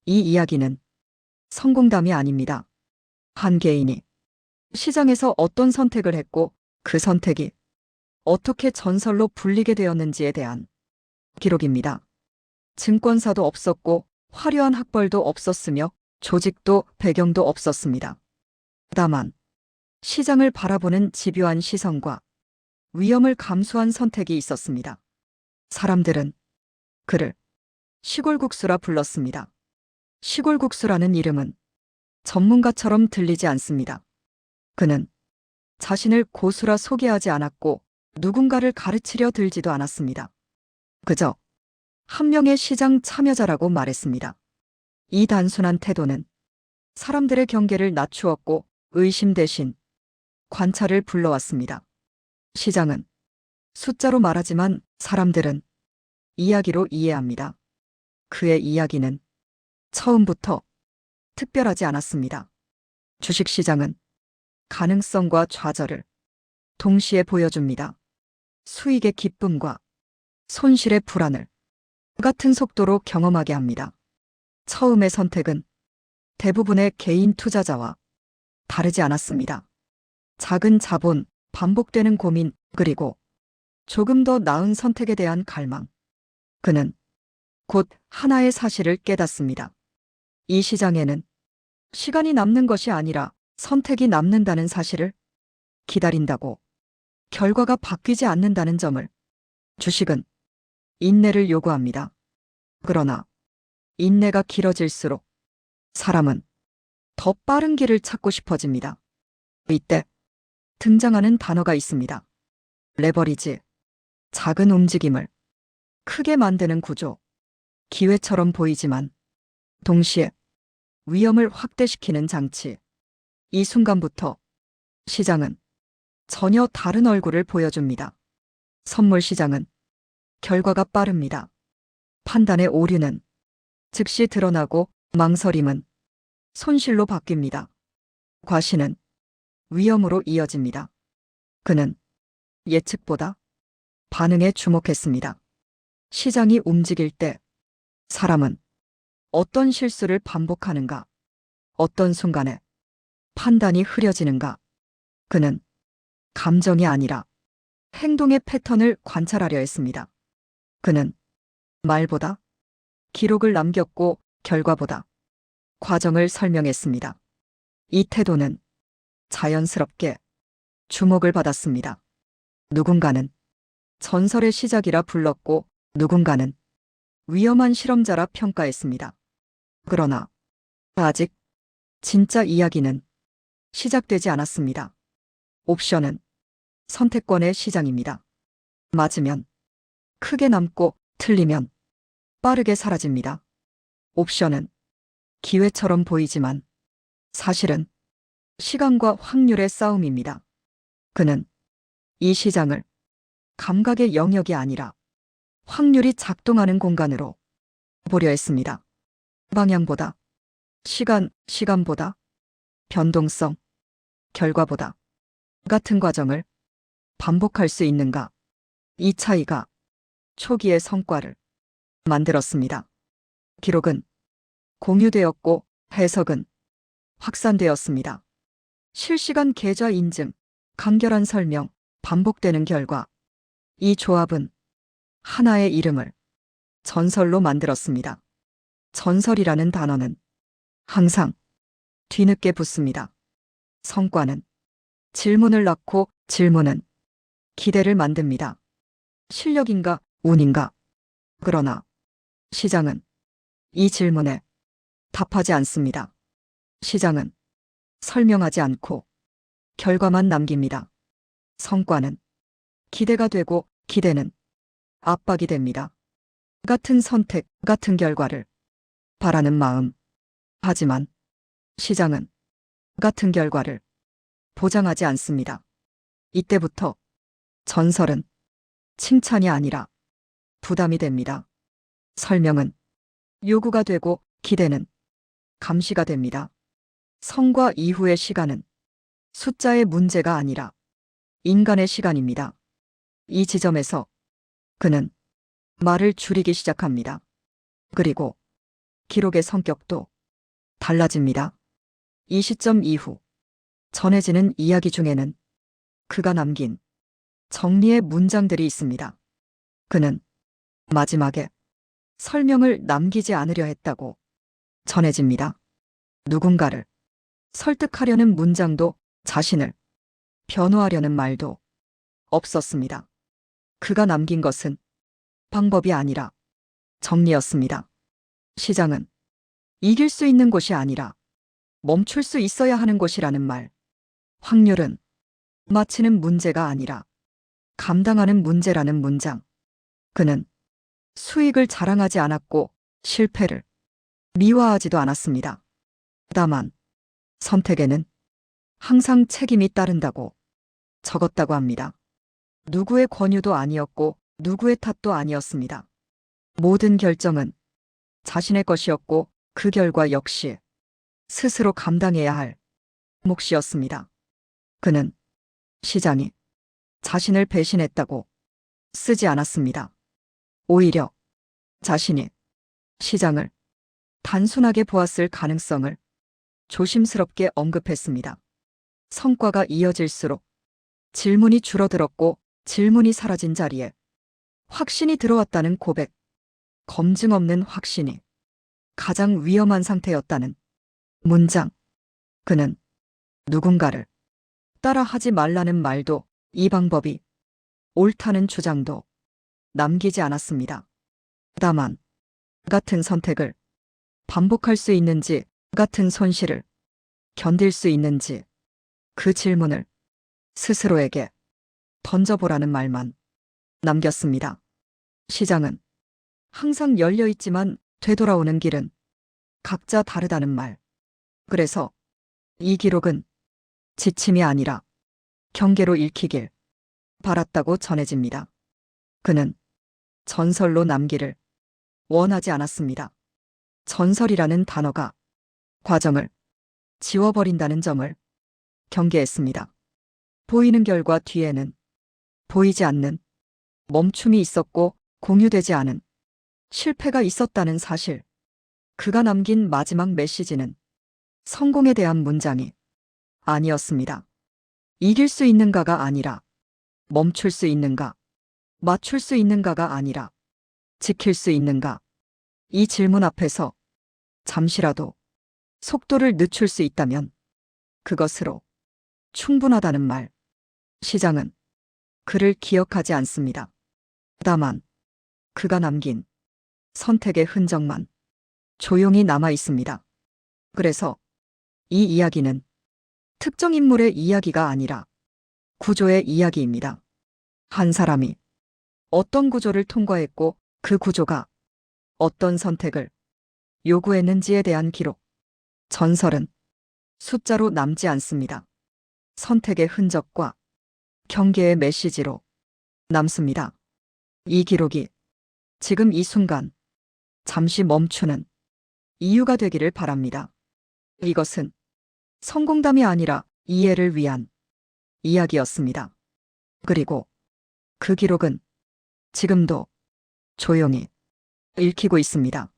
이 이야기는 성공담이 아닙니다. 한 개인이 시장에서 어떤 선택을 했고 그 선택이 어떻게 전설로 불리게 되었는지에 대한 기록입니다. 증권사도 없었고 화려한 학벌도 없었으며 조직도 배경도 없었습니다. 다만 시장을 바라보는 집요한 시선과 위험을 감수한 선택이 있었습니다. 사람들은 그를 시골국수라 불렀습니다. 시골국수라는 이름은 전문가처럼 들리지 않습니다. 그는 자신을 고수라 소개하지 않았고 누군가를 가르치려 들지도 않았습니다. 그저 한 명의 시장 참여자라고 말했습니다. 이 단순한 태도는 사람들의 경계를 낮추었고 의심 대신 관찰을 불러왔습니다. 시장은 숫자로 말하지만 사람들은 이야기로 이해합니다. 그의 이야기는 처음부터 특별하지 않았습니다. 주식시장은 가능성과 좌절을 동시에 보여줍니다. 수익의 기쁨과 손실의 불안을 같은 속도로 경험하게 합니다. 처음의 선택은 대부분의 개인 투자자와 다르지 않았습니다. 작은 자본, 반복되는 고민, 그리고 조금 더 나은 선택에 대한 갈망. 그는 곧 하나의 사실을 깨닫습니다. 이 시장에는 시간이 남는 것이 아니라 선택이 남는다는 사실을 기다린다고 결과가 바뀌지 않는다는 점을. 주식은 인내를 요구합니다. 그러나 인내가 길어질수록 사람은 더 빠른 길을 찾고 싶어집니다. 이때 등장하는 단어가 있습니다. 레버리지, 작은 움직임을 크게 만드는 구조, 기회처럼 보이지만 동시에 위험을 확대시키는 장치. 이 순간부터 시장은 전혀 다른 얼굴을 보여줍니다. 선물 시장은 결과가 빠릅니다. 판단의 오류는 즉시 드러나고 망설임은 손실로 바뀝니다. 과신은 위험으로 이어집니다. 그는 예측보다 반응에 주목했습니다. 시장이 움직일 때 사람은 어떤 실수를 반복하는가, 어떤 순간에 판단이 흐려지는가. 그는 감정이 아니라 행동의 패턴을 관찰하려 했습니다. 그는 말보다 기록을 남겼고 결과보다 과정을 설명했습니다. 이 태도는 자연스럽게 주목을 받았습니다. 누군가는 전설의 시작이라 불렀고 누군가는 위험한 실험자라 평가했습니다. 그러나 아직 진짜 이야기는 시작되지 않았습니다. 옵션은 선택권의 시장입니다. 맞으면 크게 남고 틀리면 빠르게 사라집니다. 옵션은 기회처럼 보이지만 사실은 시간과 확률의 싸움입니다. 그는 이 시장을 감각의 영역이 아니라 확률이 작동하는 공간으로 보려 했습니다. 방향보다 시간보다 변동성, 결과보다 같은 과정을 반복할 수 있는가. 이 차이가 초기의 성과를 만들었습니다. 기록은 공유되었고 해석은 확산되었습니다. 실시간 계좌 인증, 간결한 설명, 반복되는 결과. 이 조합은 하나의 이름을 전설로 만들었습니다. 전설이라는 단어는 항상 뒤늦게 붙습니다. 성과는 질문을 낳고 질문은 기대를 만듭니다. 실력인가, 운인가. 그러나 시장은 이 질문에 답하지 않습니다. 시장은 설명하지 않고 결과만 남깁니다. 성과는 기대가 되고 기대는 압박이 됩니다. 같은 선택, 같은 결과를 바라는 마음. 하지만 시장은 같은 결과를 보장하지 않습니다. 이때부터 전설은 칭찬이 아니라 부담이 됩니다. 설명은 요구가 되고 기대는 감시가 됩니다. 성과 이후의 시간은 숫자의 문제가 아니라 인간의 시간입니다. 이 지점에서 그는 말을 줄이기 시작합니다. 그리고 기록의 성격도 달라집니다. 이 시점 이후 전해지는 이야기 중에는 그가 남긴 정리의 문장들이 있습니다. 그는 마지막에 설명을 남기지 않으려 했다고 전해집니다. 누군가를 설득하려는 문장도 자신을 변호하려는 말도 없었습니다. 그가 남긴 것은 방법이 아니라 정리였습니다. 시장은 이길 수 있는 곳이 아니라 멈출 수 있어야 하는 곳이라는 말. 확률은 맞히는 문제가 아니라 감당하는 문제라는 문장. 그는 수익을 자랑하지 않았고 실패를 미화하지도 않았습니다. 다만 선택에는 항상 책임이 따른다고 적었다고 합니다. 누구의 권유도 아니었고 누구의 탓도 아니었습니다. 모든 결정은 자신의 것이었고 그 결과 역시 스스로 감당해야 할 몫이었습니다. 그는 시장이 자신을 배신했다고 쓰지 않았습니다. 오히려 자신이 시장을 단순하게 보았을 가능성을 조심스럽게 언급했습니다. 성과가 이어질수록 질문이 줄어들었고 질문이 사라진 자리에 확신이 들어왔다는 고백, 검증 없는 확신이 가장 위험한 상태였다는 문장. 그는 누군가를 따라하지 말라는 말도 이 방법이 옳다는 주장도 남기지 않았습니다. 다만 같은 선택을 반복할 수 있는지, 같은 손실을 견딜 수 있는지 그 질문을 스스로에게 던져보라는 말만 남겼습니다. 시장은 항상 열려 있지만 되돌아오는 길은 각자 다르다는 말. 그래서 이 기록은 지침이 아니라 경계로 읽히길 바랐다고 전해집니다. 그는 전설로 남기를 원하지 않았습니다. 전설이라는 단어가 과정을 지워버린다는 점을 경계했습니다. 보이는 결과 뒤에는 보이지 않는 멈춤이 있었고 공유되지 않은 실패가 있었다는 사실. 그가 남긴 마지막 메시지는 성공에 대한 문장이 아니었습니다. 이길 수 있는가가 아니라 멈출 수 있는가, 맞출 수 있는가가 아니라 지킬 수 있는가. 이 질문 앞에서 잠시라도 속도를 늦출 수 있다면 그것으로 충분하다는 말. 시장은 그를 기억하지 않습니다. 다만 그가 남긴 선택의 흔적만 조용히 남아 있습니다. 그래서 이 이야기는 특정 인물의 이야기가 아니라 구조의 이야기입니다. 한 사람이 어떤 구조를 통과했고 그 구조가 어떤 선택을 요구했는지에 대한 기록. 전설은 숫자로 남지 않습니다. 선택의 흔적과 경계의 메시지로 남습니다. 이 기록이 지금 이 순간 잠시 멈추는 이유가 되기를 바랍니다. 이것은 성공담이 아니라 이해를 위한 이야기였습니다. 그리고 그 기록은 지금도 조용히 읽히고 있습니다.